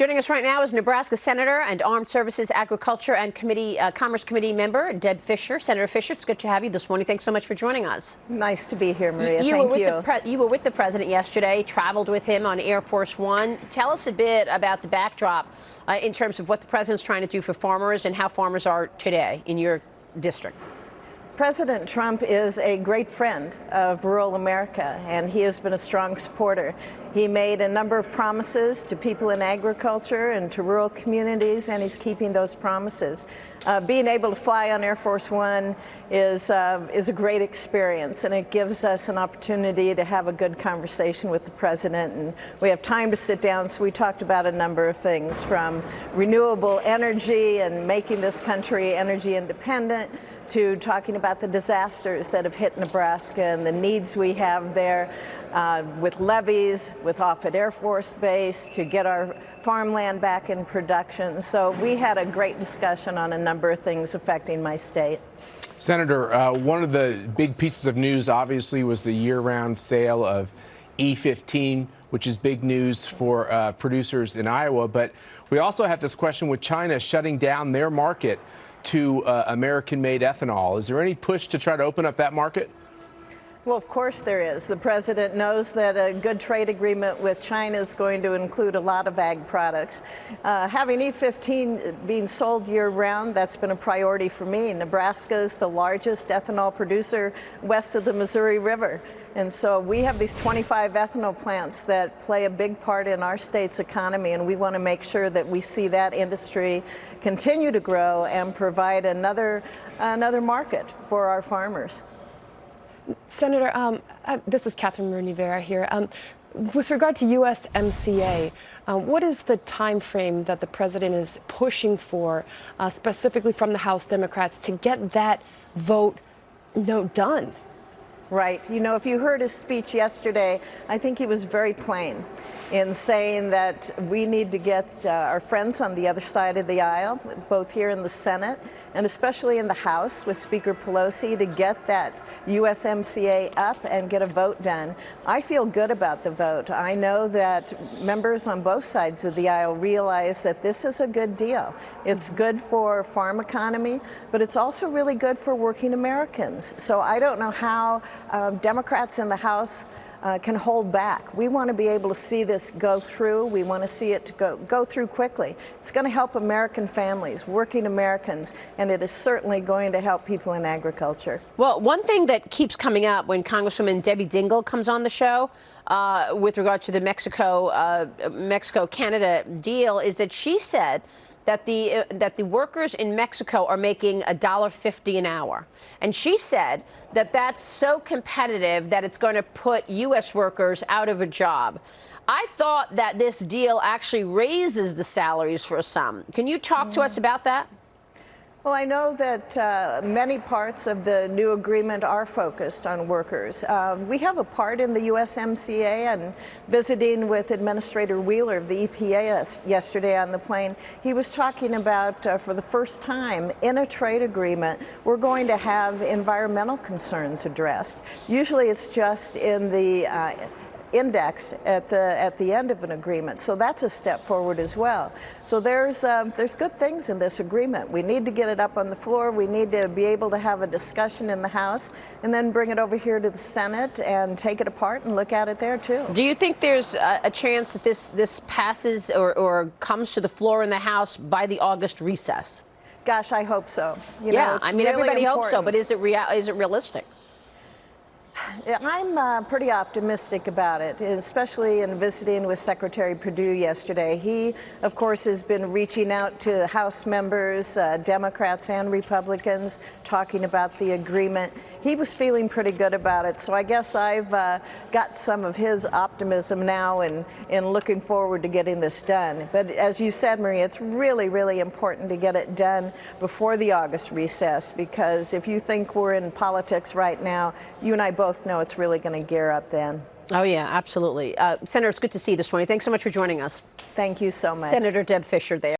Joining us right now is Nebraska Senator and Armed Services, Agriculture and Commerce Committee member Deb Fischer. Senator Fischer, it's good to have you this morning. Thanks so much for joining us. Nice to be here, Maria. You Thank you. You were with the president yesterday, traveled with him on Air Force One. Tell us a bit about the backdrop in terms of what the president's trying to do for farmers and how farmers are today in your district. President Trump is a great friend of rural America, and he has been a strong supporter. He made a number of promises to people in agriculture and to rural communities, and he's keeping those promises. Being able to fly on Air Force One is a great experience, and it gives us an opportunity to have a good conversation with the president. And we have time to sit down, so we talked about a number of things, from renewable energy and making this country energy independent, to talking about the disasters that have hit Nebraska and the needs we have there with levees, with Offutt Air Force Base, to get our farmland back in production. So we had a great discussion on a number of things affecting my state. Senator, one of the big pieces of news obviously was the year-round sale of E-15, which is big news for producers in Iowa. But we also have this question with China shutting down their market to American-made ethanol. Is there any push to try to open up that market? Well, of course there is. The president knows that a good trade agreement with China is going to include a lot of ag products. Having E-15 being sold year-round, that's been a priority for me. Nebraska is the largest ethanol producer west of the Missouri River. And so we have these 25 ethanol plants that play a big part in our state's economy, and we want to make sure that we see that industry continue to grow and provide another market for our farmers. Senator, this is Catherine Rivera here. With regard to USMCA, what is the time frame that the president is pushing for, specifically from the House Democrats, to get that vote done? Right. You know, if you heard his speech yesterday, I think he was very plain in saying that we need to get our friends on the other side of the aisle, both here in the Senate and especially in the House with Speaker Pelosi, to get that USMCA up and get a vote done. I feel good about the vote. I know that members on both sides of the aisle realize that this is a good deal. It's good for farm economy, but it's also really good for working Americans. So I don't know how Democrats in the House can hold back. We want to be able to see this go through. We want to see it go through quickly. It's going to help American families, working Americans, and it is certainly going to help people in agriculture. Well, one thing that keeps coming up when Congresswoman Debbie Dingell comes on the show with regard to the Mexico-Canada deal is that she said that the workers in Mexico are making $1.50 an hour. And she said that that's so competitive that it's going to put U.S. workers out of a job. I thought that this deal actually raises the salaries for some. Can you talk to us about that? Well, I know that many parts of the new agreement are focused on workers. We have a part in the USMCA, and visiting with Administrator Wheeler of the EPA yesterday on the plane, he was talking about, for the first time in a trade agreement, we're going to have environmental concerns addressed. Usually it's just in the index at the end of an agreement, so that's a step forward as well. So there's good things in this agreement. We need to get it up on the floor. We need to be able to have a discussion in the House and then bring it over here to the Senate and take it apart and look at it there too. Do you think there's a chance that this passes or comes to the floor in the House by the August recess? Gosh, I hope so. You yeah, know, it's I mean, really everybody important. hopes so, but is it realistic? I'm pretty optimistic about it, especially in visiting with Secretary Perdue yesterday. He, of course, has been reaching out to House members, Democrats and Republicans, talking about the agreement. He was feeling pretty good about it, so I guess I've got some of his optimism now in looking forward to getting this done. But as you said, Maria, it's really, really important to get it done before the August recess, because if you think we're in politics right now, you and I both know it's really going to gear up then. Oh, yeah, absolutely. Senator, it's good to see you this morning. Thanks so much for joining us. Thank you so much. Senator Deb Fischer there.